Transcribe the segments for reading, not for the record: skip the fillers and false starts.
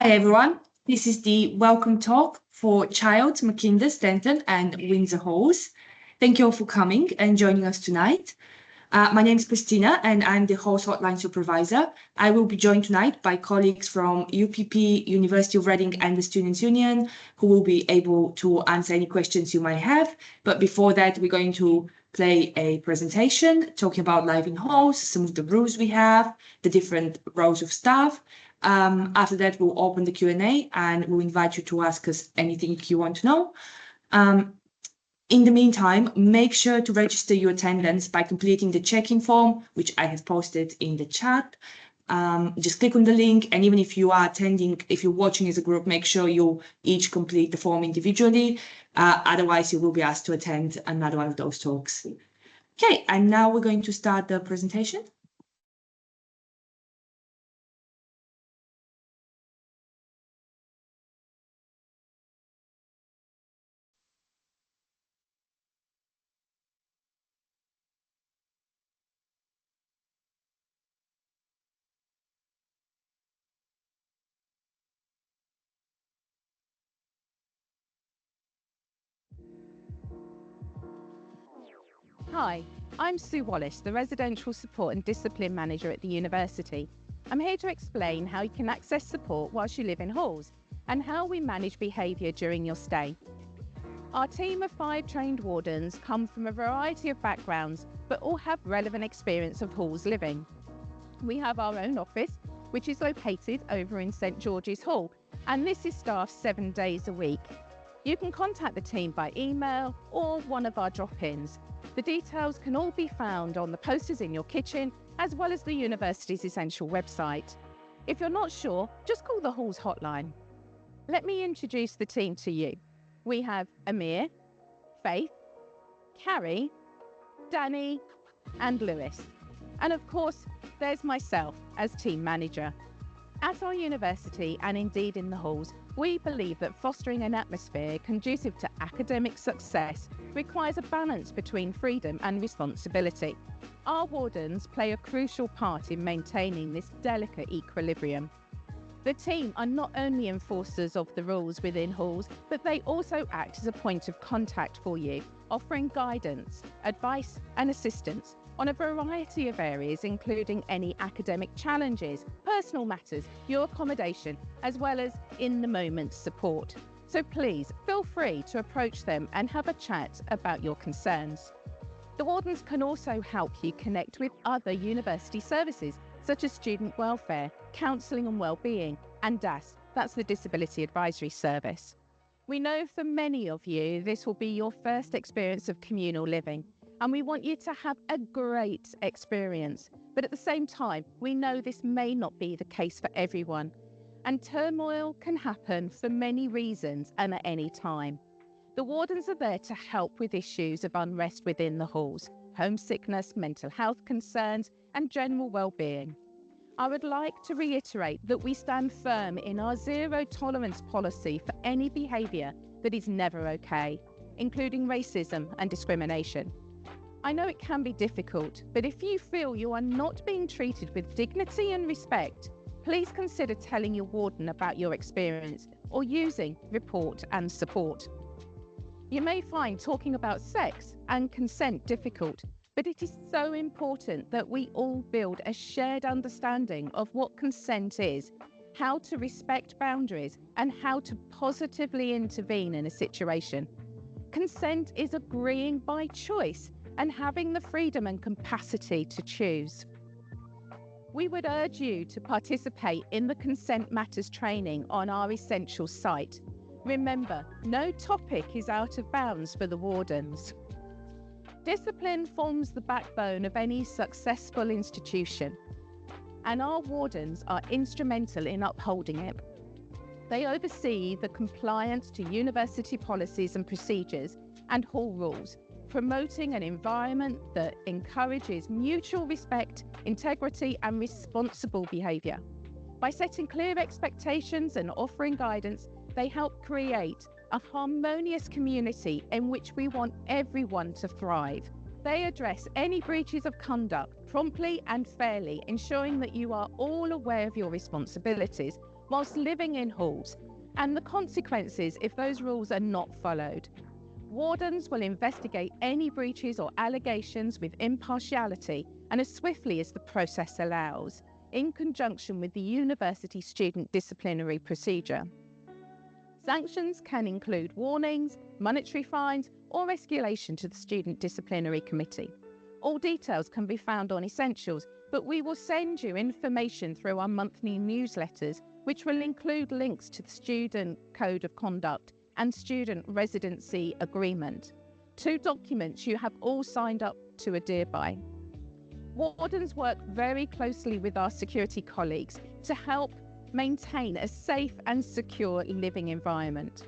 Hi everyone, this is the welcome talk for Child, Mackinder, Stenton and Windsor Halls. Thank you all for coming and joining us tonight. My name is Christina and I'm the Halls Hotline Supervisor. I will be joined tonight by colleagues from UPP, University of Reading and the Students' Union who will be able to answer any questions you might have. But before that, we're going to play a presentation talking about life in halls, some of the rules we have, the different roles of staff. After that, we'll open the Q&A and we'll invite you to ask us anything you want to know. In the meantime, make sure to register your attendance by completing the check-in form, which I have posted in the chat. Just click on the link, and even if you are attending, if you're watching as a group, make sure you each complete the form individually. Otherwise, you will be asked to attend another one of those talks. Okay, and now we're going to start the presentation. Hi, I'm Sue Wallace, the Residential Support and Discipline Manager at the university. I'm here to explain how you can access support whilst you live in halls and how we manage behaviour during your stay. Our team of 5 trained wardens come from a variety of backgrounds but all have relevant experience of halls living. We have our own office, which is located over in St George's Hall, and this is staffed 7 days a week. You can contact the team by email or one of our drop-ins. The details can all be found on the posters in your kitchen, as well as the university's essential website. If you're not sure, just call the Halls hotline. Let me introduce the team to you. We have Amir, Faith, Carrie, Danny, and Lewis. And of course, there's myself as team manager. At our university, and indeed in the halls, we believe that fostering an atmosphere conducive to academic success requires a balance between freedom and responsibility. Our wardens play a crucial part in maintaining this delicate equilibrium. The team are not only enforcers of the rules within halls, but they also act as a point of contact for you, offering guidance, advice and assistance on a variety of areas, including any academic challenges, personal matters, your accommodation, as well as in-the-moment support. So please feel free to approach them and have a chat about your concerns. The wardens can also help you connect with other university services, such as student welfare, counselling and wellbeing, and DAS, that's the Disability Advisory Service. We know for many of you, this will be your first experience of communal living, and we want you to have a great experience. But at the same time, we know this may not be the case for everyone, and turmoil can happen for many reasons and at any time. The wardens are there to help with issues of unrest within the halls, homesickness, mental health concerns, and general well-being. I would like to reiterate that we stand firm in our zero tolerance policy for any behaviour that is never okay, including racism and discrimination. I know it can be difficult, but if you feel you are not being treated with dignity and respect, please consider telling your warden about your experience or using report and support. You may find talking about sex and consent difficult, but it is so important that we all build a shared understanding of what consent is, how to respect boundaries, and how to positively intervene in a situation. Consent is agreeing by choice and having the freedom and capacity to choose. We would urge you to participate in the Consent Matters training on our Essentials site. Remember, no topic is out of bounds for the wardens. Discipline forms the backbone of any successful institution, and our wardens are instrumental in upholding it. They oversee the compliance to university policies and procedures and hall rules, promoting an environment that encourages mutual respect, integrity, and responsible behaviour. By setting clear expectations and offering guidance, they help create a harmonious community in which we want everyone to thrive. They address any breaches of conduct promptly and fairly, ensuring that you are all aware of your responsibilities whilst living in halls, and the consequences if those rules are not followed. Wardens will investigate any breaches or allegations with impartiality and as swiftly as the process allows, in conjunction with the university student disciplinary procedure. Sanctions can include warnings, monetary fines, or escalation to the Student Disciplinary Committee. All details can be found on Essentials, but we will send you information through our monthly newsletters, which will include links to the Student Code of Conduct and Student Residency Agreement, 2 documents you have all signed up to adhere by. Wardens work very closely with our security colleagues to help maintain a safe and secure living environment.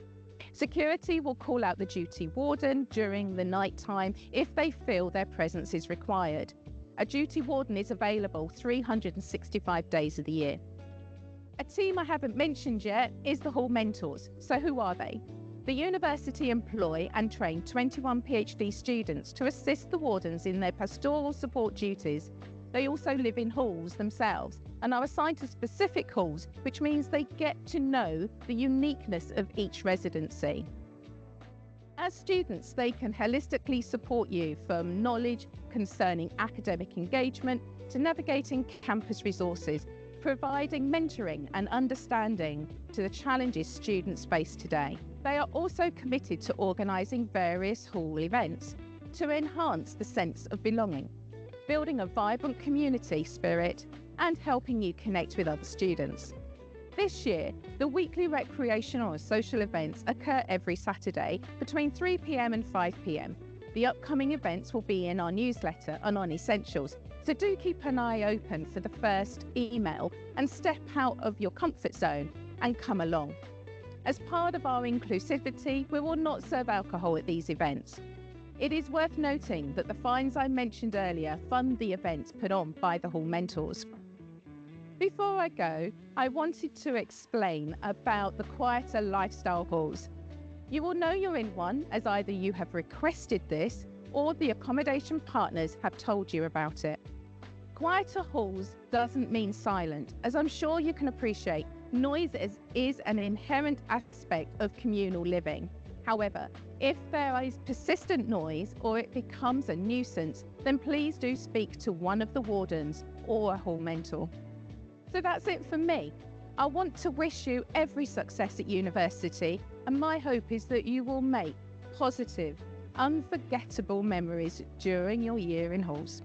Security will call out the duty warden during the night time if they feel their presence is required. A duty warden is available 365 days of the year. A team I haven't mentioned yet is the Hall Mentors. So who are they? The university employ and train 21 PhD students to assist the wardens in their pastoral support duties. They also live in halls themselves and are assigned to specific halls, which means they get to know the uniqueness of each residency. As students, they can holistically support you from knowledge concerning academic engagement to navigating campus resources, providing mentoring and understanding to the challenges students face today. They are also committed to organising various hall events to enhance the sense of belonging, building a vibrant community spirit and helping you connect with other students. This year, the weekly recreational and social events occur every Saturday between 3 p.m. and 5 p.m. The upcoming events will be in our newsletter and on Essentials, so do keep an eye open for the first email and step out of your comfort zone and come along. As part of our inclusivity, we will not serve alcohol at these events. It is worth noting that the fines I mentioned earlier fund the events put on by the Hall Mentors. Before I go, I wanted to explain about the quieter lifestyle halls. You will know you're in one as either you have requested this or the accommodation partners have told you about it. Quieter halls doesn't mean silent, as I'm sure you can appreciate. Noise is an inherent aspect of communal living. However, if there is persistent noise or it becomes a nuisance, then please do speak to one of the wardens or a hall mentor. So that's it from me. I want to wish you every success at university, and my hope is that you will make positive, unforgettable memories during your year in halls.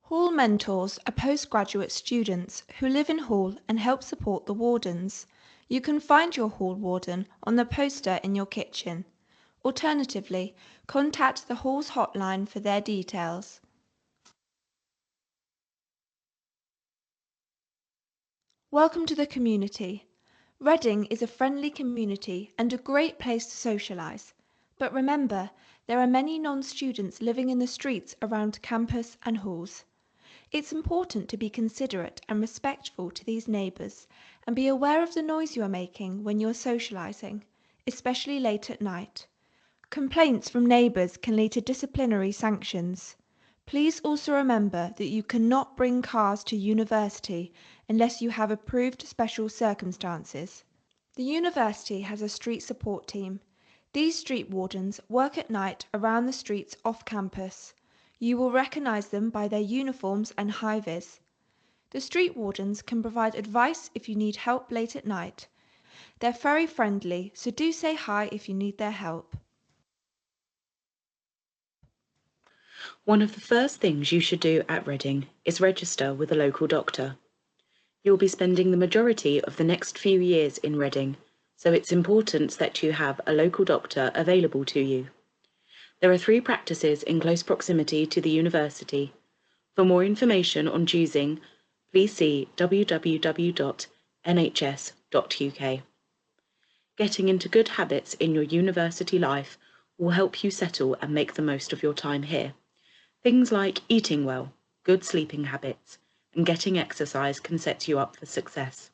Hall Mentors are postgraduate students who live in Hall and help support the wardens. You can find your Hall warden on the poster in your kitchen. Alternatively, contact the Hall's hotline for their details. Welcome to the community. Reading is a friendly community and a great place to socialise. But remember, there are many non-students living in the streets around campus and halls. It's important to be considerate and respectful to these neighbours and be aware of the noise you are making when you're socialising, especially late at night. Complaints from neighbours can lead to disciplinary sanctions. Please also remember that you cannot bring cars to university unless you have approved special circumstances. The university has a street support team. These street wardens work at night around the streets off campus. You will recognise them by their uniforms and high-vis. The street wardens can provide advice if you need help late at night. They're very friendly, so do say hi if you need their help. One of the first things you should do at Reading is register with a local doctor. You'll be spending the majority of the next few years in Reading, so it's important that you have a local doctor available to you. There are 3 practices in close proximity to the university. For more information on choosing, please see www.nhs.uk. Getting into good habits in your university life will help you settle and make the most of your time here. Things like eating well, good sleeping habits, and getting exercise can set you up for success.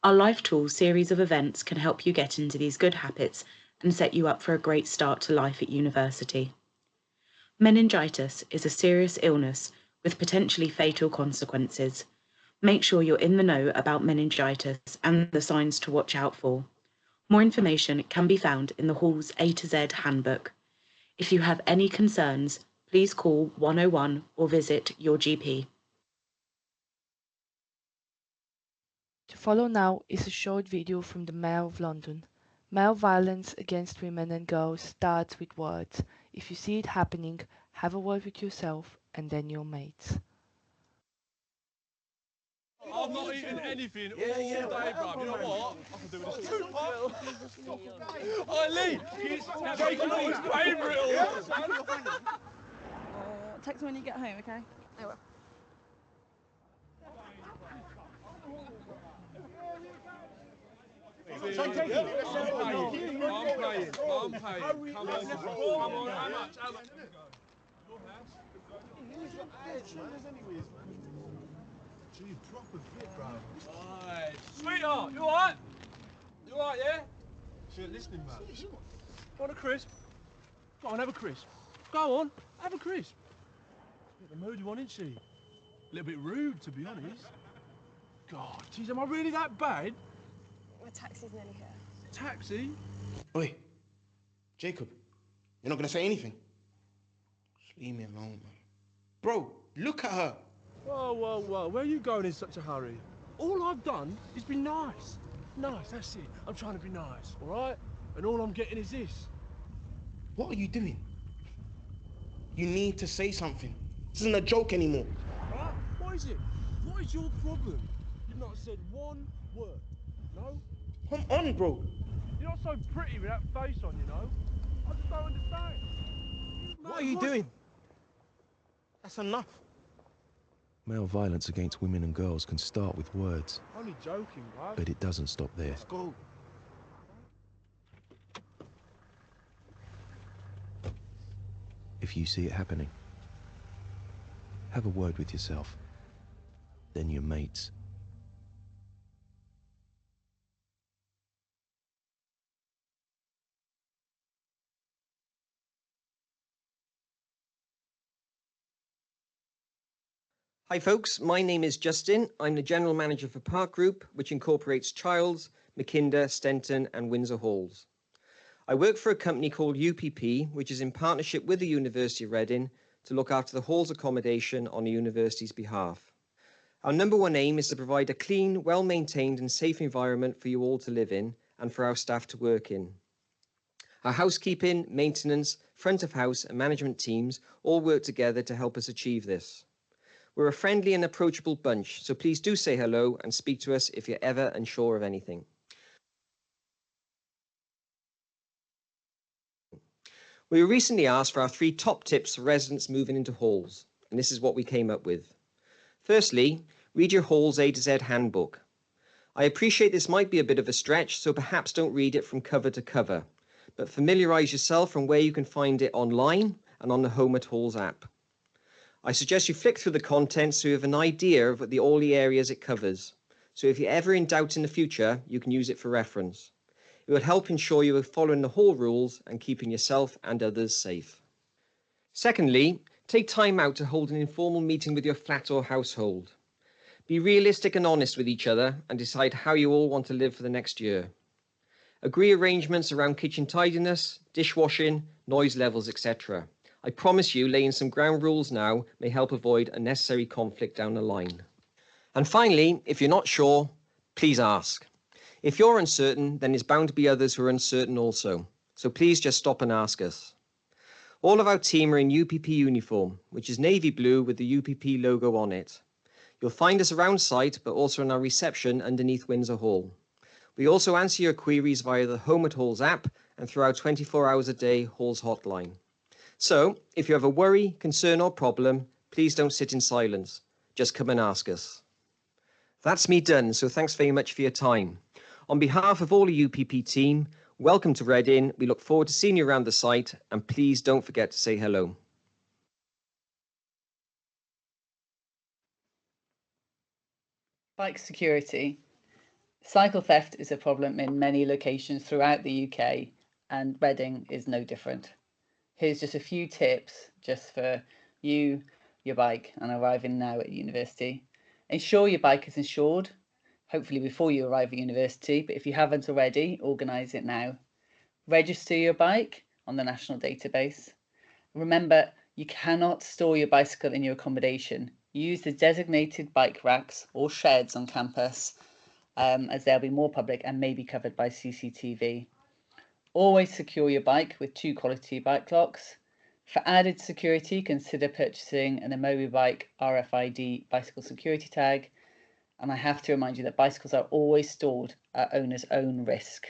Our Life Tools series of events can help you get into these good habits and set you up for a great start to life at university. Meningitis is a serious illness with potentially fatal consequences. Make sure you're in the know about meningitis and the signs to watch out for. More information can be found in the Hall's A to Z handbook. If you have any concerns, please call 101 or visit your GP. To follow now is a short video from the Mayor of London. Male violence against women and girls starts with words. If you see it happening, have a word with yourself and then your mates. I've not eaten anything all day, bruv. You know what? I can do with this too, Oi, Lee! Jacob Lee's favourite! Text me when you get home, okay? I will. I'm paying. Come on, how much? Gee, proper fit, bro. Alright. Sweetheart, you alright? You alright, yeah? She ain't listening, man. Want a crisp? Go on, have a crisp. Go on, have a crisp. The moody one, isn't she? A little bit rude, to be honest. God, geez, am I really that bad? My taxi's nearly here. Taxi? Oi, Jacob, you're not gonna say anything? Just leave me alone, man. Bro, look at her. Whoa, whoa, whoa, where are you going in such a hurry? All I've done is be nice. Nice, that's it. I'm trying to be nice, all right? And all I'm getting is this. What are you doing? You need to say something. This isn't a joke anymore. Right? What is it? What is your problem? You've not said one word, no? Come on, bro. You're not so pretty with that face on, you know? I just don't understand. What are you doing? That's enough. Male violence against women and girls can start with words, Only joking, right? but it doesn't stop there. Let's go. If you see it happening, have a word with yourself, then your mates. Hi folks, my name is Justin. I'm the General Manager for Park Group, which incorporates Childs, Mackinder, Stenton and Windsor Halls. I work for a company called UPP, which is in partnership with the University of Reading to look after the Hall's accommodation on the university's behalf. Our number one aim is to provide a clean, well-maintained and safe environment for you all to live in and for our staff to work in. Our housekeeping, maintenance, front of house and management teams all work together to help us achieve this. We're a friendly and approachable bunch, so please do say hello and speak to us if you're ever unsure of anything. We were recently asked for our 3 top tips for residents moving into halls, and this is what we came up with. Firstly, read your Hall's A to Z handbook. I appreciate this might be a bit of a stretch, so perhaps don't read it from cover to cover, but familiarise yourself from where you can find it online and on the Home at Halls app. I suggest you flick through the content so you have an idea of all the areas it covers. So if you're ever in doubt in the future, you can use it for reference. It will help ensure you are following the Hall rules and keeping yourself and others safe. Secondly, take time out to hold an informal meeting with your flat or household. Be realistic and honest with each other and decide how you all want to live for the next year. Agree arrangements around kitchen tidiness, dishwashing, noise levels, etc. I promise you, laying some ground rules now may help avoid unnecessary conflict down the line. And finally, if you're not sure, please ask. If you're uncertain, then there's bound to be others who are uncertain also. So please just stop and ask us. All of our team are in UPP uniform, which is navy blue with the UPP logo on it. You'll find us around site, but also in our reception underneath Windsor Hall. We also answer your queries via the Home at Halls app and through our 24 hours a day Halls hotline. So, if you have a worry, concern or problem, please don't sit in silence. Just come and ask us. That's me done, so thanks very much for your time. On behalf of all the UPP team, welcome to Reading. We look forward to seeing you around the site, and please don't forget to say hello. Bike security. Cycle theft is a problem in many locations throughout the UK, and Reading is no different. Here's just a few tips just for you your bike and arriving now at university. Ensure your bike is insured, hopefully before you arrive at university, but if you haven't already, organise it now. Register your bike on the national database. Remember, you cannot store your bicycle in your accommodation. Use the designated bike racks or sheds on campus, as they'll be more public and may be covered by CCTV. Always secure your bike with 2 quality bike locks. For added security, consider purchasing an Bike RFID bicycle security tag. And I have to remind you that bicycles are always stored at owner's own risk.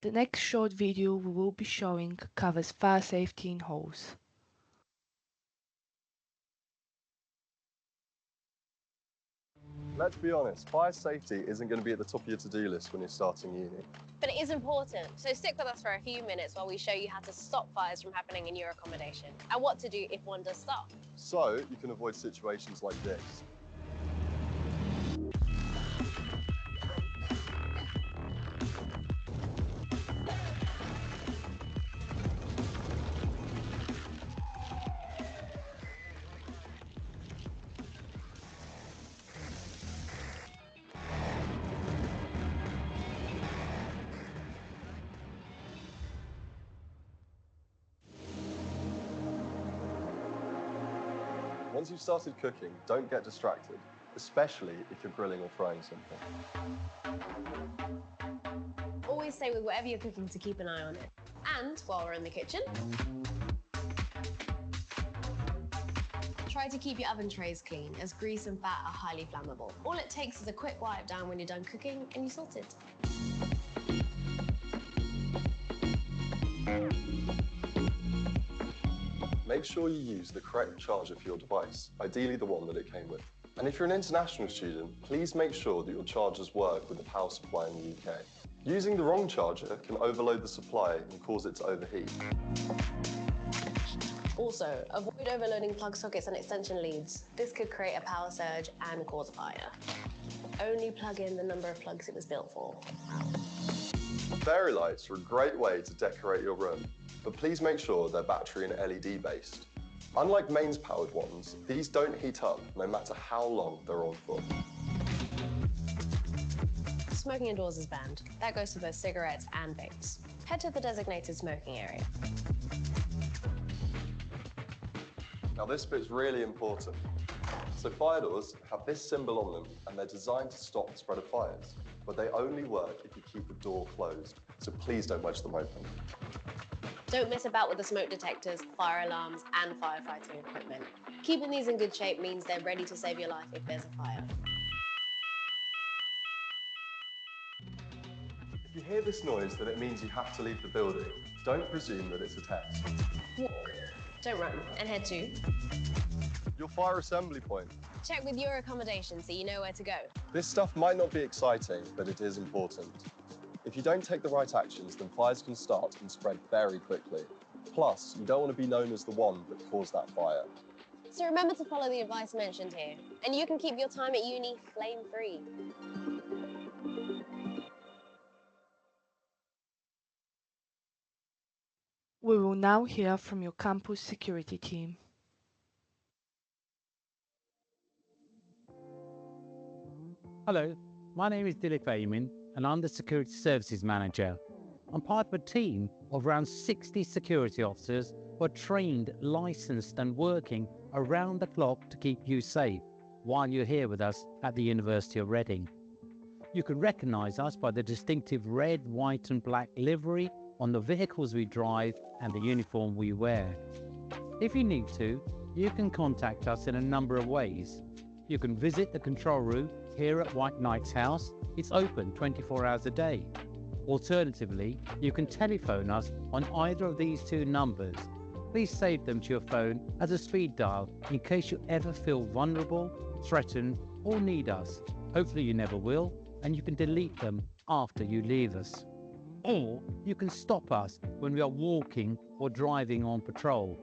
The next short video we will be showing covers fire safety in halls. Let's be honest, fire safety isn't going to be at the top of your to-do list when you're starting uni. But it is important, so stick with us for a few minutes while we show you how to stop fires from happening in your accommodation and what to do if one does start. So you can avoid situations like this. Once you've started cooking, don't get distracted, especially if you're grilling or frying something. Always stay with whatever you're cooking to keep an eye on it. And while we're in the kitchen, try to keep your oven trays clean, as grease and fat are highly flammable. All it takes is a quick wipe down when you're done cooking and you're sorted. Make sure you use the correct charger for your device, ideally the one that it came with. And if you're an international student, please make sure that your chargers work with the power supply in the UK. Using the wrong charger can overload the supply and cause it to overheat. Also, avoid overloading plug sockets and extension leads. This could create a power surge and cause a fire. Only plug in the number of plugs it was built for. Fairy lights are a great way to decorate your room, but please make sure they're battery and LED based. Unlike mains powered ones, these don't heat up no matter how long they're on for. Smoking indoors is banned. That goes for both cigarettes and vapes. Head to the designated smoking area. Now this bit's really important. So fire doors have this symbol on them and they're designed to stop the spread of fires, but they only work if you keep the door closed, so please don't wedge them open. Don't mess about with the smoke detectors, fire alarms, and firefighting equipment. Keeping these in good shape means they're ready to save your life if there's a fire. If you hear this noise, then it means you have to leave the building. Don't presume that it's a test. Walk, don't run, and head to your fire assembly point. Check with your accommodation so you know where to go. This stuff might not be exciting, but it is important. If you don't take the right actions, then fires can start and spread very quickly. Plus, you don't want to be known as the one that caused that fire. So remember to follow the advice mentioned here, and you can keep your time at uni flame-free. We will now hear from your campus security team. Hello, my name is Dilip Ayman and I'm the Security Services Manager. I'm part of a team of around 60 security officers who are trained, licensed and working around the clock to keep you safe while you're here with us at the University of Reading. You can recognise us by the distinctive red, white and black livery on the vehicles we drive and the uniform we wear. If you need to, you can contact us in a number of ways. You can visit the control room here at White Knight's house. It's open 24 hours a day. Alternatively, you can telephone us on either of these 2 numbers. Please save them to your phone as a speed dial in case you ever feel vulnerable, threatened or need us. Hopefully you never will, and you can delete them after you leave us. Or you can stop us when we are walking or driving on patrol.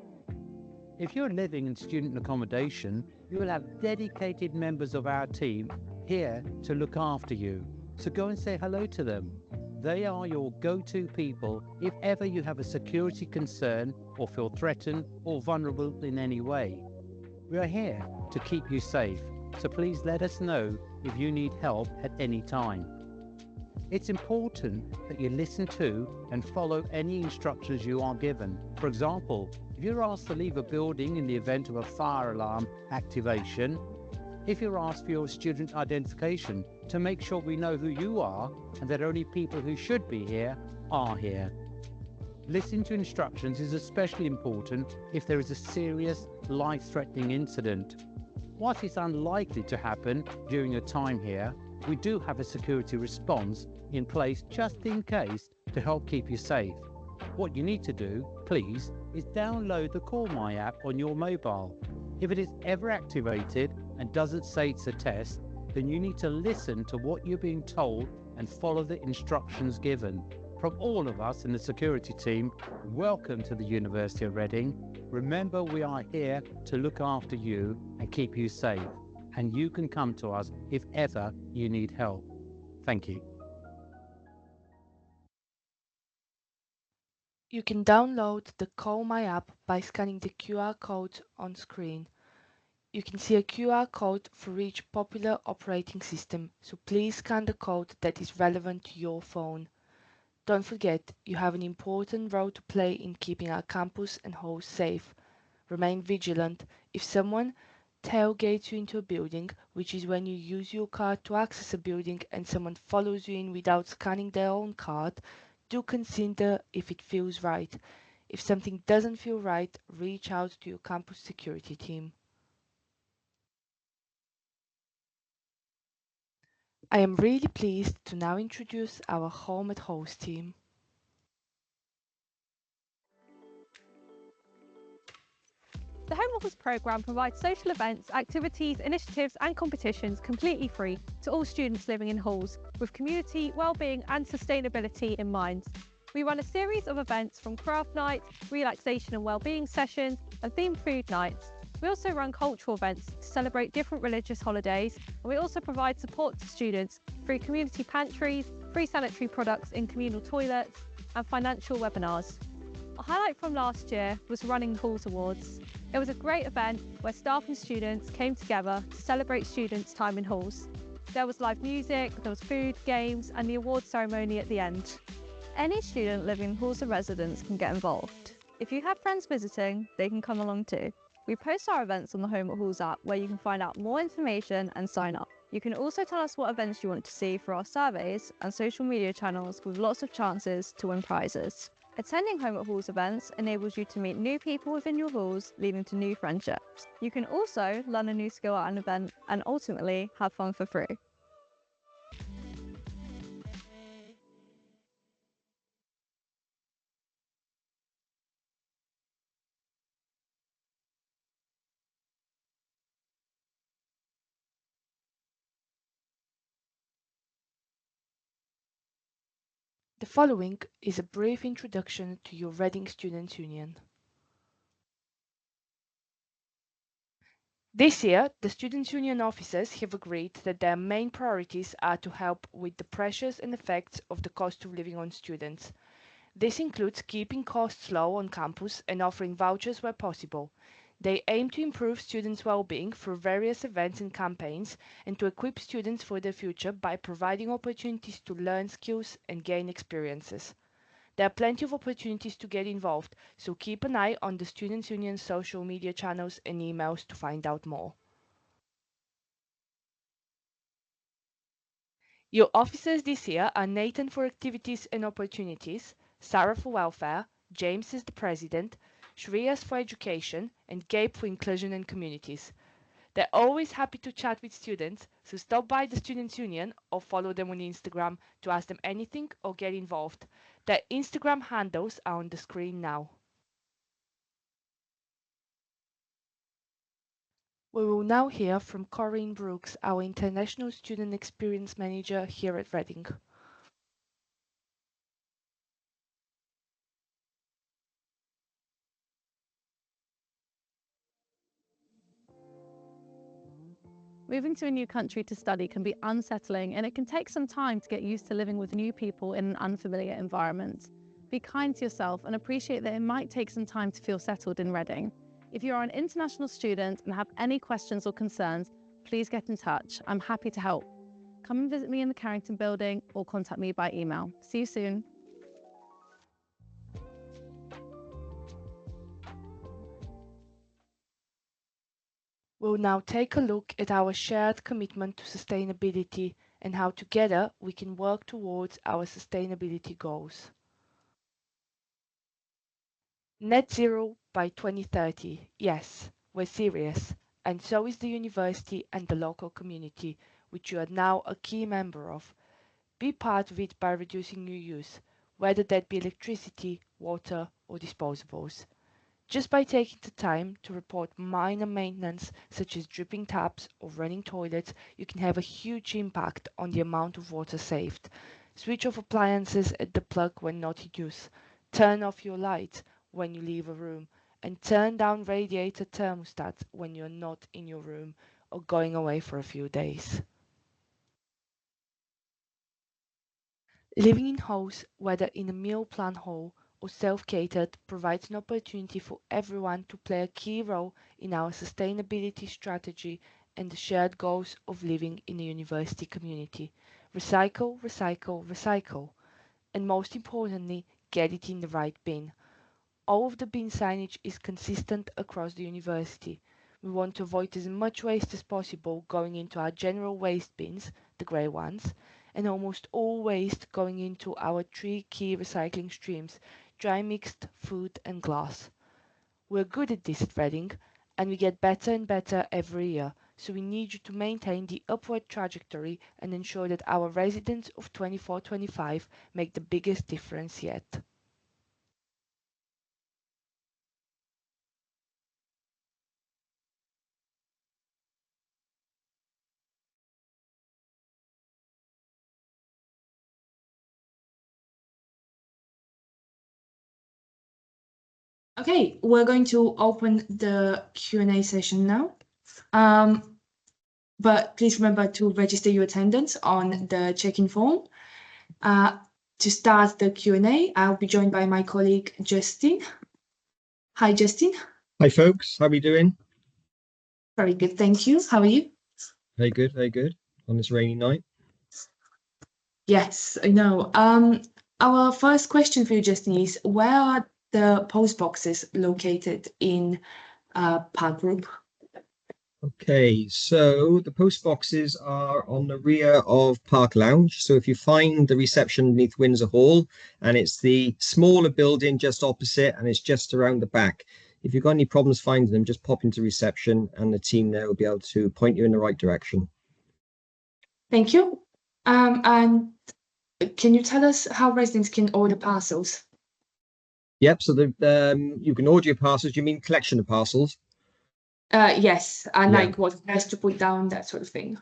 If you're living in student accommodation, You will have dedicated members of our team here to look after you. So go and say hello to them. They are your go-to people if ever you have a security concern or feel threatened or vulnerable in any way. We are here to keep you safe, so please let us know if you need help at any time. It's important that you listen to and follow any instructions you are given. For example, if you're asked to leave a building in the event of a fire alarm activation, if you're asked for your student identification to make sure we know who you are and that only people who should be here are here. Listening to instructions is especially important if there is a serious, life-threatening incident. Whilst it's unlikely to happen during your time here, we do have a security response in place just in case to help keep you safe. What you need to do, please, is download the Call My app on your mobile. If it is ever activated and doesn't say it's a test, then you need to listen to what you're being told and follow the instructions given. From all of us in the security team, welcome to the University of Reading. Remember, we are here to look after you and keep you safe, and you can come to us if ever you need help. Thank you. You can download the Call My app by scanning the QR code on screen. You can see a QR code for each popular operating system, so please scan the code that is relevant to your phone. Don't forget, you have an important role to play in keeping our campus and halls safe. Remain vigilant. If someone tailgates you into a building, which is when you use your card to access a building and someone follows you in without scanning their own card, do consider if it feels right. If something doesn't feel right, reach out to your campus security team. I am really pleased to now introduce our Home at Halls team. The Home Office programme provides social events, activities, initiatives and competitions completely free to all students living in halls, with community, wellbeing and sustainability in mind. We run a series of events from craft nights, relaxation and wellbeing sessions and themed food nights. We also run cultural events to celebrate different religious holidays, and we also provide support to students through community pantries, free sanitary products in communal toilets and financial webinars. A highlight from last year was running the Halls Awards. It was a great event where staff and students came together to celebrate students' time in halls. There was live music, there was food, games and the award ceremony at the end. Any student living in halls or residents can get involved. If you have friends visiting, they can come along too. We post our events on the Home at Halls app where you can find out more information and sign up. You can also tell us what events you want to see for our surveys and social media channels with lots of chances to win prizes. Attending Home at Halls events enables you to meet new people within your halls, leading to new friendships. You can also learn a new skill at an event and ultimately have fun for free. The following is a brief introduction to your Reading Students' Union. This year, the Students' Union officers have agreed that their main priorities are to help with the pressures and effects of the cost of living on students. This includes keeping costs low on campus and offering vouchers where possible. They aim to improve students' well-being through various events and campaigns and to equip students for their future by providing opportunities to learn skills and gain experiences. There are plenty of opportunities to get involved, so keep an eye on the Students' Union's social media channels and emails to find out more. Your officers this year are Nathan for Activities and Opportunities, Sarah for Welfare, James is the President, Shreyas for Education, and Gabe for Inclusion and Communities. They're always happy to chat with students, so stop by the Students' Union or follow them on Instagram to ask them anything or get involved. Their Instagram handles are on the screen now. We will now hear from Corinne Brooks, our International Student Experience Manager here at Reading. Moving to a new country to study can be unsettling, and it can take some time to get used to living with new people in an unfamiliar environment. Be kind to yourself and appreciate that it might take some time to feel settled in Reading. If you are an international student and have any questions or concerns, please get in touch. I'm happy to help. Come and visit me in the Carrington building or contact me by email. See you soon. We'll now take a look at our shared commitment to sustainability and how together we can work towards our sustainability goals. Net zero by 2030. Yes, we're serious, and so is the university and the local community, which you are now a key member of. Be part of it by reducing your use, whether that be electricity, water, or disposables. Just by taking the time to report minor maintenance such as dripping taps or running toilets, you can have a huge impact on the amount of water saved. Switch off appliances at the plug when not in use. Turn off your lights when you leave a room, and turn down radiator thermostats when you're not in your room or going away for a few days. Living in halls, whether in a meal plan hall or self-catered, provides an opportunity for everyone to play a key role in our sustainability strategy and the shared goals of living in a university community. Recycle, recycle, recycle. And most importantly, get it in the right bin. All of the bin signage is consistent across the university. We want to avoid as much waste as possible going into our general waste bins, the grey ones, and almost all waste going into our 3 key recycling streams: dry mixed, food and glass. We're good at this at Reading, and we get better and better every year, so we need you to maintain the upward trajectory and ensure that our residents of 24-25 make the biggest difference yet. Okay, we're going to open the Q&A session now. But please remember to register your attendance on the check-in form. To start the Q&A, I'll be joined by my colleague, Justin. Hi, Justin. Hi, folks. How are we doing? Very good, thank you. How are you? Very good on this rainy night. Yes, I know. Our first question for you, Justin, is where are the post boxes located in Park Group? Okay, so the post boxes are on the rear of Park Lounge. So if you find the reception beneath Windsor Hall, and it's the smaller building just opposite, and it's just around the back. If you've got any problems finding them, just pop into reception and the team there will be able to point you in the right direction. Thank you. And can you tell us how residents can order parcels? Yep, so you can order your parcels. You mean collection of parcels? Yes, and Yeah. like what best to put down, that sort of thing.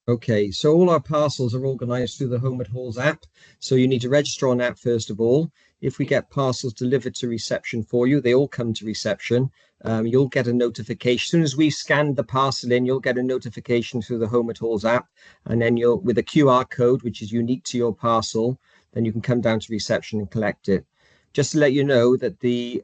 Okay, so all our parcels are organised through the Home at Halls app. So you need to register on that first of all. If we get parcels delivered to reception for you, they all come to reception. You'll get a notification. As soon as we've scanned the parcel in, you'll get a notification through the Home at Halls app. And then with a QR code, which is unique to your parcel, then you can come down to reception and collect it. Just to let you know that the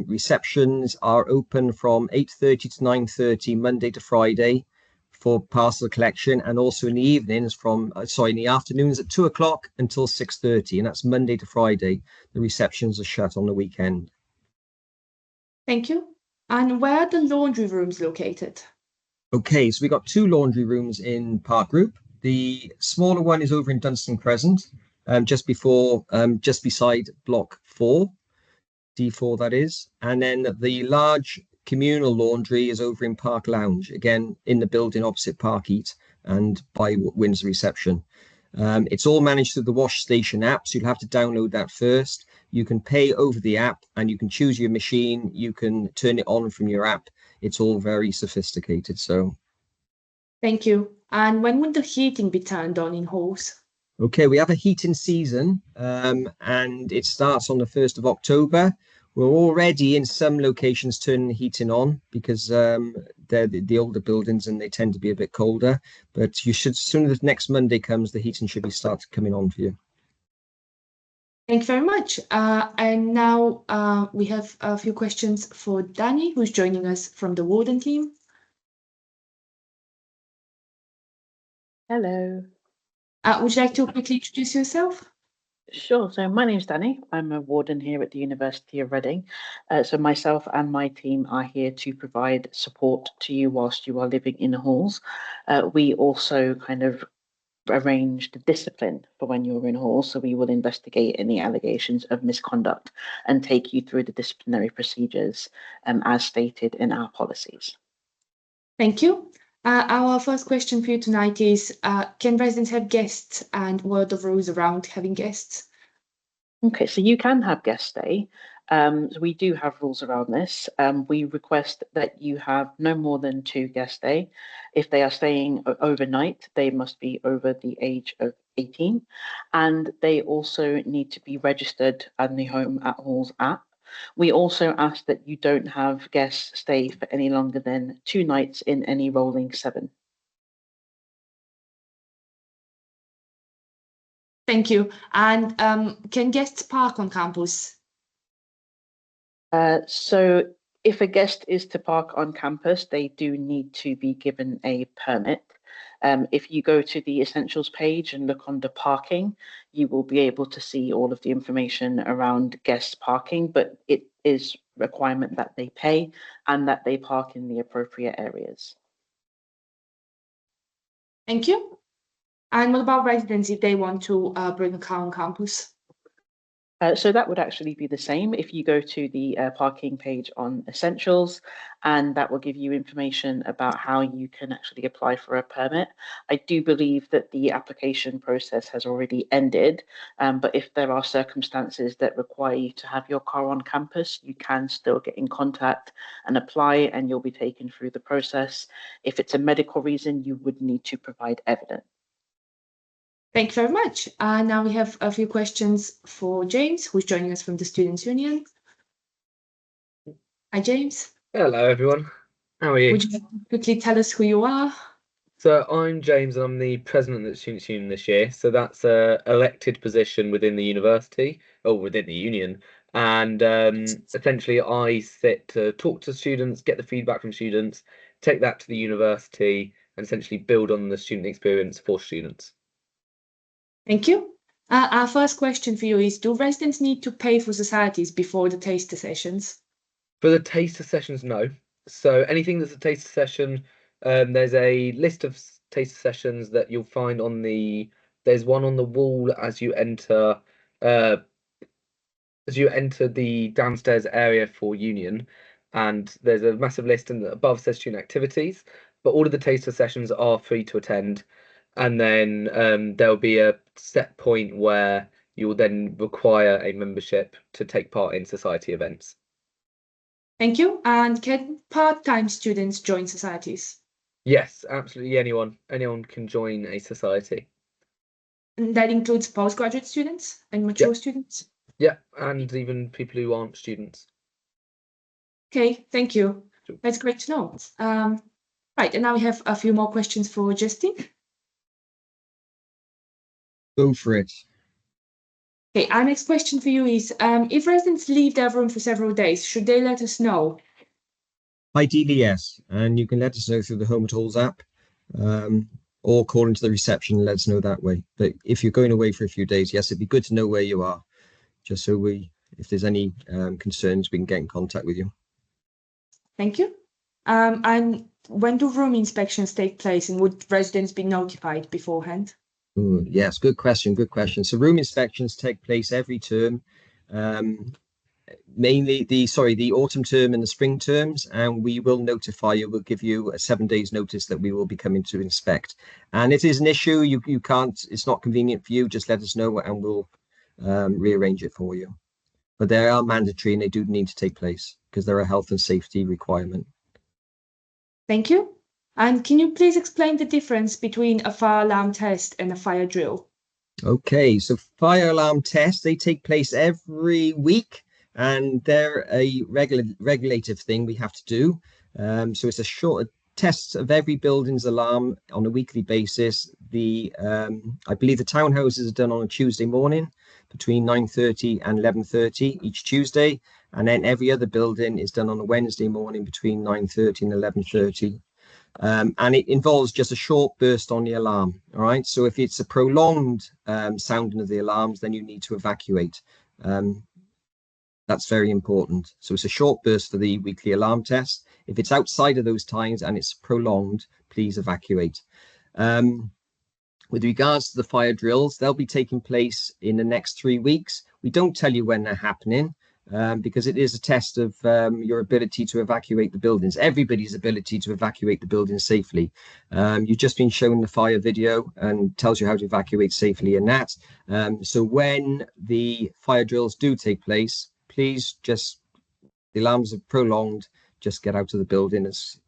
receptions are open from 8:30 to 9:30, Monday to Friday, for parcel collection, and also in the evenings in the afternoons at 2 o'clock until 6:30, and that's Monday to Friday. The receptions are shut on the weekend. Thank you. And where are the laundry rooms located? Okay, so we got 2 laundry rooms in Park Group. The smaller one is over in Dunstan Crescent, just beside block 4, D4 that is, and then the large communal laundry is over in Park Lounge, again in the building opposite Park Eat and by Windsor reception. It's all managed through the Wash Station app, so you'll have to download that first. You can pay over the app and you can choose your machine, you can turn it on from your app. It's all very sophisticated. So thank you. And when would the heating be turned on in halls? Okay, we have a heating season and it starts on the 1st of October. We're already in some locations turning the heating on because they're the older buildings and they tend to be a bit colder. But you should, as soon as next Monday comes, the heating should be started coming on for you. Thank you very much. And now we have a few questions for Danny, who's joining us from the warden team. Hello. Would you like to quickly introduce yourself? Sure. So my name's Danny. I'm a warden here at the University of Reading. So myself and my team are here to provide support to you whilst you are living in halls. We also kind of arrange the discipline for when you're in halls. So we will investigate any allegations of misconduct and take you through the disciplinary procedures as stated in our policies. Thank you. Our first question for you tonight is, can residents have guests, and what are the rules around having guests? Okay, so you can have guest stay. So we do have rules around this. We request that you have no more than 2 guest stay. If they are staying overnight, they must be over the age of 18, and they also need to be registered on the Home at Halls app. We also ask that you don't have guests stay for any longer than 2 nights in any rolling 7. Thank you. And can guests park on campus? So if a guest is to park on campus, they do need to be given a permit. If you go to the essentials page and look under parking, you will be able to see all of the information around guest parking, but it is a requirement that they pay and that they park in the appropriate areas. Thank you. And what about residents if they want to bring a car on campus? So that would actually be the same if you go to the parking page on Essentials, and that will give you information about how you can actually apply for a permit. I do believe that the application process has already ended, but if there are circumstances that require you to have your car on campus, you can still get in contact and apply, and you'll be taken through the process. If it's a medical reason, you would need to provide evidence. Thank you very much. Now we have a few questions for James, who's joining us from the Students' Union. Hi, James. Hello, everyone. How are you? Would you like to quickly tell us who you are? So I'm James, and I'm the president of the Students' Union this year. So that's an elected position within the university, or within the union. And essentially, I sit to talk to students, get the feedback from students, take that to the university, and essentially build on the student experience for students. Thank you. Our first question for you is, do residents need to pay for societies before the taster sessions? For the taster sessions, no. So anything that's a taster session, there's a list of taster sessions that you'll find on there's one on the wall as you enter the downstairs area for union, and there's a massive list, and above says student activities, but all of the taster sessions are free to attend. And then there'll be a set point where you'll then require a membership to take part in society events. Thank you. And can part-time students join societies? Yes, absolutely. Anyone can join a society. And that includes postgraduate students and mature students? Yeah, and even people who aren't students. Okay, thank you. That's great to know. Right, and now we have a few more questions for Justin. Go for it. Okay, our next question for you is, if residents leave their room for several days, should they let us know? Ideally, yes. And you can let us know through the Home at Halls app, or call into the reception and let us know that way. But if you're going away for a few days, yes, it'd be good to know where you are, just so if there's any concerns, we can get in contact with you. Thank you. And when do room inspections take place, and would residents be notified beforehand? Ooh, yes, good question. Good question. So room inspections take place every term, mainly the autumn term and the spring terms, and we will notify you. We'll give you a 7 days notice that we will be coming to inspect. And if it is an issue, you can't, it's not convenient for you, just let us know and we'll rearrange it for you. But they are mandatory and they do need to take place because they're a health and safety requirement. Thank you. And can you please explain the difference between a fire alarm test and a fire drill? Okay, so fire alarm tests, they take place every week and they're a regulative thing we have to do. So it's a short test of every building's alarm on a weekly basis. I believe the townhouses are done on a Tuesday morning between 9:30 and 11:30 each Tuesday, and then every other building is done on a Wednesday morning between 9:30 and 11:30. And it involves just a short burst on the alarm. All right. So if it's a prolonged sounding of the alarms, then you need to evacuate. That's very important. So it's a short burst for the weekly alarm test. If it's outside of those times and it's prolonged, please evacuate. With regards to the fire drills, they'll be taking place in the next 3 weeks. We don't tell you when they're happening because it is a test of your ability to evacuate the buildings, everybody's ability to evacuate the buildings safely. You've just been shown the fire video and tells you how to evacuate safely in that. So when the fire drills do take place, please the alarms are prolonged, just get out of the building as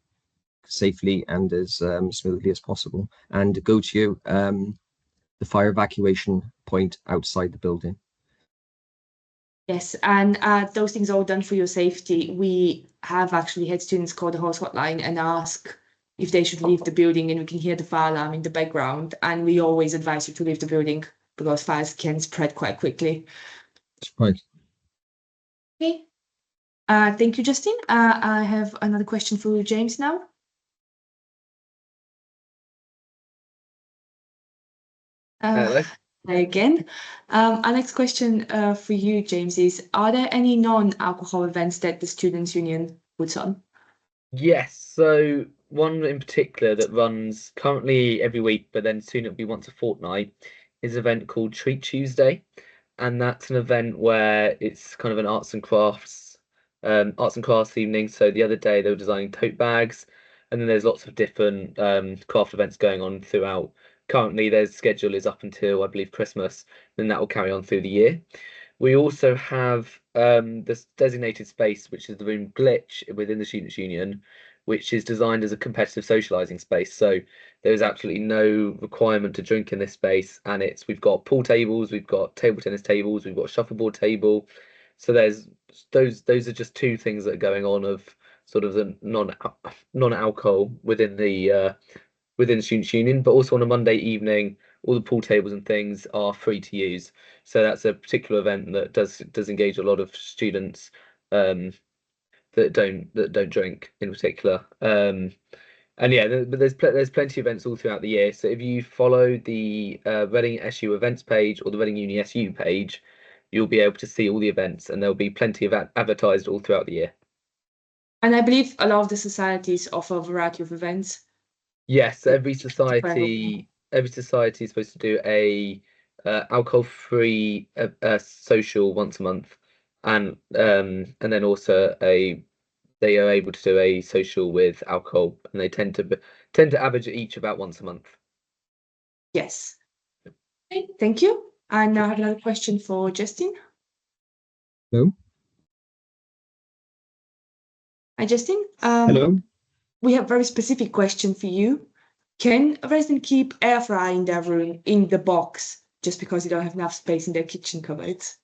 safely and as smoothly as possible, and go to the fire evacuation point outside the building. Yes, and those things are all done for your safety. We have actually had students call the house hotline and ask if they should leave the building, and we can hear the fire alarm in the background, and we always advise you to leave the building because fires can spread quite quickly. That's right. Okay. Thank you, Justin. I have another question for you, James, now. Hello. Again. Our next question for you, James, is: are there any non-alcohol events that the Students' Union puts on? Yes, so one in particular that runs currently every week, but then soon it'll be once a fortnight, is an event called Treat Tuesday. And that's an event where it's kind of an arts and crafts evening. So the other day they were designing tote bags, and then there's lots of different craft events going on throughout. Currently, their schedule is up until, I believe, Christmas, then that will carry on through the year. We also have this designated space, which is the room Glitch within the Students' Union, which is designed as a competitive socializing space. So there is absolutely no requirement to drink in this space, and we've got pool tables, we've got table tennis tables, we've got a shuffleboard table. So there's those are just two things that are going on of sort of the non-alcohol within the Students' Union, but also on a Monday evening, all the pool tables and things are free to use. So that's a particular event that does engage a lot of students that don't drink in particular. And yeah, but there's plenty of events all throughout the year. So if you follow the Reading SU events page or the Reading Uni SU page, you'll be able to see all the events, and there'll be plenty of advertised all throughout the year. And I believe a lot of the societies offer a variety of events. Yes, every society is supposed to do a alcohol-free social once a month, and then also they are able to do a social with alcohol, and they tend to average each about once a month. Yes. Okay, thank you. I now have another question for Justin. Hello. Hi, Justin. Hello. We have a very specific question for you. Can a resident keep air fryer in their room in the box just because they don't have enough space in their kitchen cupboards?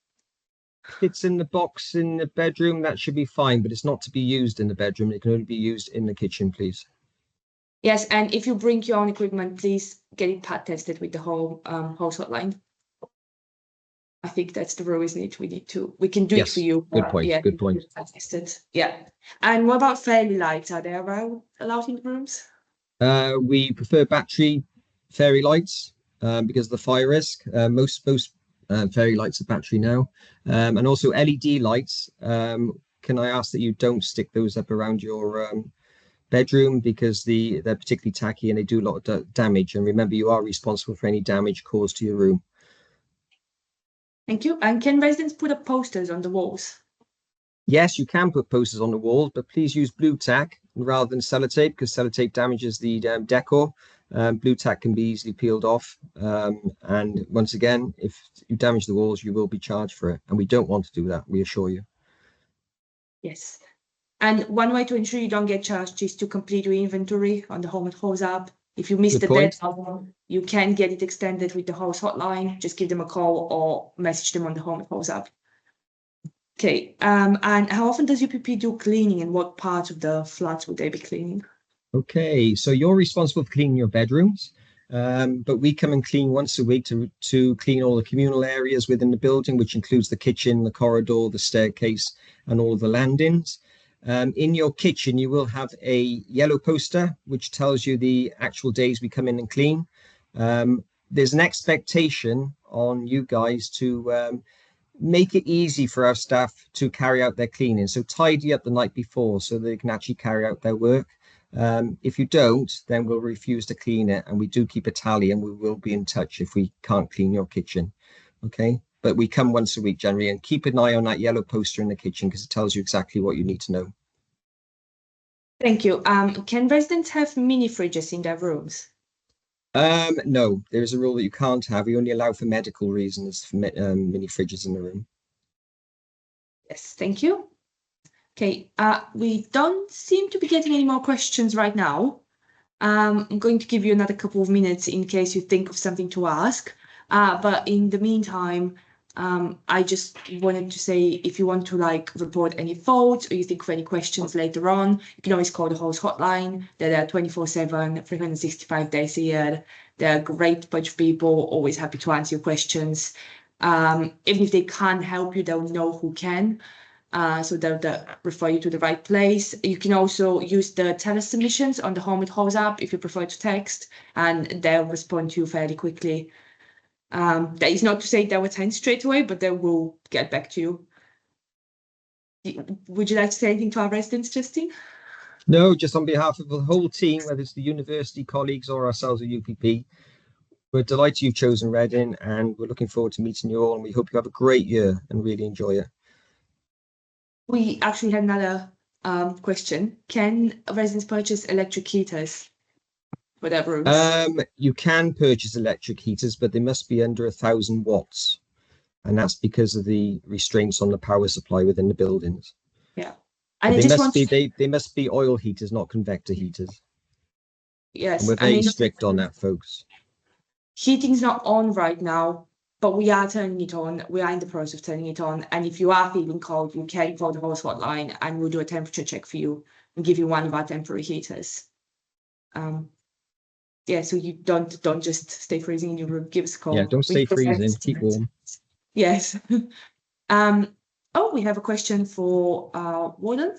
If it's in the box in the bedroom, that should be fine, but it's not to be used in the bedroom. It can only be used in the kitchen, please. Yes, and if you bring your own equipment, please get it pad tested with the whole house hotline. I think that's the rule, isn't it? We can do it for you. Good point. Yeah, good point. pad tested. Yeah. And what about fairy lights? Are they allowed in the rooms? We prefer battery fairy lights because of the fire risk. Most fairy lights are battery now, and also LED lights. Can I ask that you don't stick those up around your bedroom because they're particularly tacky and they do a lot of damage. And remember, you are responsible for any damage caused to your room. Thank you. And can residents put up posters on the walls? Yes, you can put posters on the walls, but please use blue tack rather than sellotape because sellotape damages the decor. Blue tack can be easily peeled off. And once again, if you damage the walls, you will be charged for it. And we don't want to do that, we assure you. Yes. And one way to ensure you don't get charged is to complete your inventory on the Home at Hose app. If you miss the deadline, you can get it extended with the house hotline. Just give them a call or message them on the Home at Hose app. Okay, and how often does UPP do cleaning and what part of the flats would they be cleaning? Okay, so you're responsible for cleaning your bedrooms, but we come and clean once a week to clean all the communal areas within the building, which includes the kitchen, the corridor, the staircase, and all of the landings. In your kitchen, you will have a yellow poster which tells you the actual days we come in and clean. There's an expectation on you guys to make it easy for our staff to carry out their cleaning. So tidy up the night before so they can actually carry out their work. If you don't, then we'll refuse to clean it, and we do keep a tally, and we will be in touch if we can't clean your kitchen. Okay, but we come once a week generally, and keep an eye on that yellow poster in the kitchen because it tells you exactly what you need to know. Thank you. Can residents have mini fridges in their rooms? No, there is a rule that you can't have. We only allow for medical reasons for mini fridges in the room. Yes, thank you. Okay, we don't seem to be getting any more questions right now. I'm going to give you another couple of minutes in case you think of something to ask. But in the meantime, I just wanted to say if you want to report any faults or you think of any questions later on, you can always call the host hotline. They're there 24/7, 365 days a year. They're a great bunch of people, always happy to answer your questions. Even if they can't help you, they'll know who can. So they'll refer you to the right place. You can also use the telesubmissions on the Home at Halls app if you prefer to text, and they'll respond to you fairly quickly. That is not to say they'll attend straight away, but they will get back to you. Would you like to say anything to our residents, Justine? No, just on behalf of the whole team, whether it's the university colleagues or ourselves at UPP, we're delighted you've chosen Reading, and we're looking forward to meeting you all, and we hope you have a great year and really enjoy it. We actually had another question. Can residents purchase electric heaters for their rooms? You can purchase electric heaters, but they must be under 1,000 watts. And that's because of the restraints on the power supply within the buildings. Yeah. And they must be oil heaters, not convector heaters. Yes. And we're very strict on that, folks. Heating's not on right now, but we are turning it on. We are in the process of turning it on. And if you are feeling cold, you can call the host hotline and we'll do a temperature check for you and give you one of our temporary heaters. Yeah, so you don't just stay freezing in your room. Give us a call. Yeah, don't stay freezing. Keep warm. Yes. Oh, we have a question for Warden.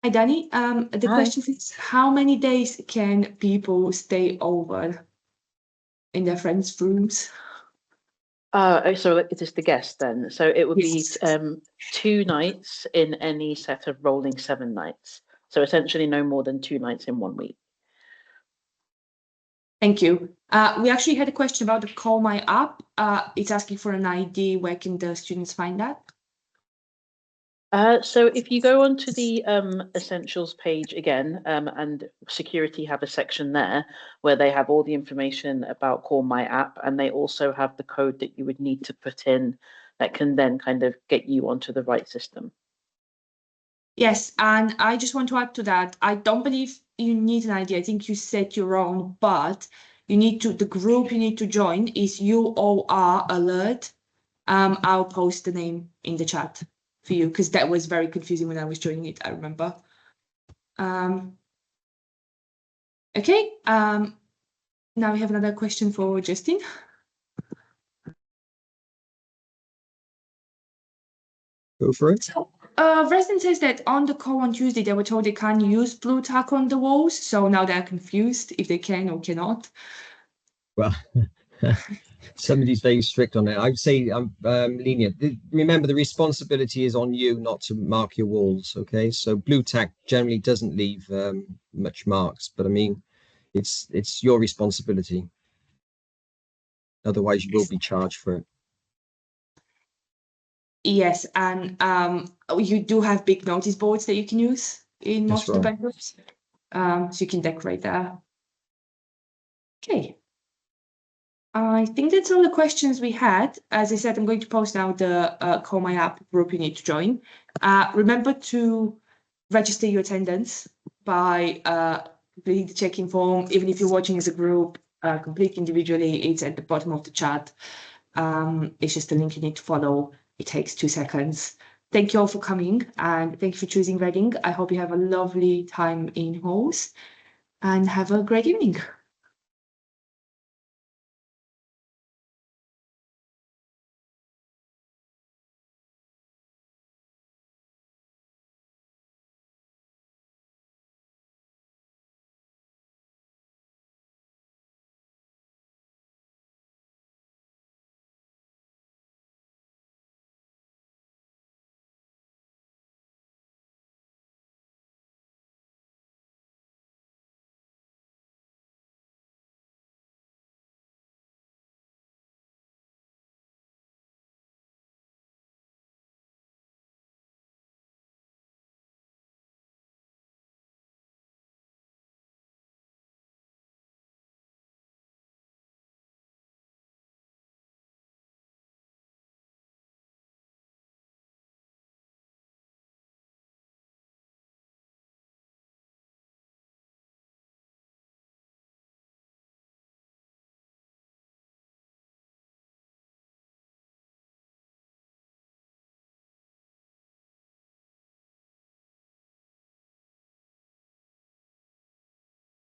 Hi, Danny. The question is, how many days can people stay over in their friends' rooms? So it is the guest then. So it would be 2 nights in any set of rolling 7 nights. So essentially no more than 2 nights in 1 week. Thank you. We actually had a question about the Call My app. It's asking for an ID. Where can the students find that? So if you go onto the essentials page again, and security have a section there where they have all the information about Call My app, and they also have the code that you would need to put in that can then kind of get you onto the right system. Yes, and I just want to add to that. I don't believe you need an ID. I think you set your own, but you need to, the group you need to join is UOR Alert. I'll post the name in the chat for you because that was very confusing when I was joining it, I remember. Okay, now we have another question for Justin. Go for it. So, resident says that on the call on Tuesday, they were told they can't use blue tack on the walls, so now they're confused if they can or cannot. Well, somebody's very strict on it. I'd say I'm lenient. Remember, the responsibility is on you not to mark your walls, okay? So blue tack generally doesn't leave much marks, but I mean, it's your responsibility. Otherwise, you will be charged for it. Yes, and you do have big notice boards that you can use in most of the bedrooms. So you can decorate there. Okay. I think that's all the questions we had. As I said, I'm going to post now the Call My app group you need to join. Remember to register your attendance by completing the check-in form. Even if you're watching as a group, complete individually, it's at the bottom of the chat. It's just a link you need to follow. It takes 2 seconds. Thank you all for coming, and thank you for choosing Reading. I hope you have a lovely time in halls and have a great evening.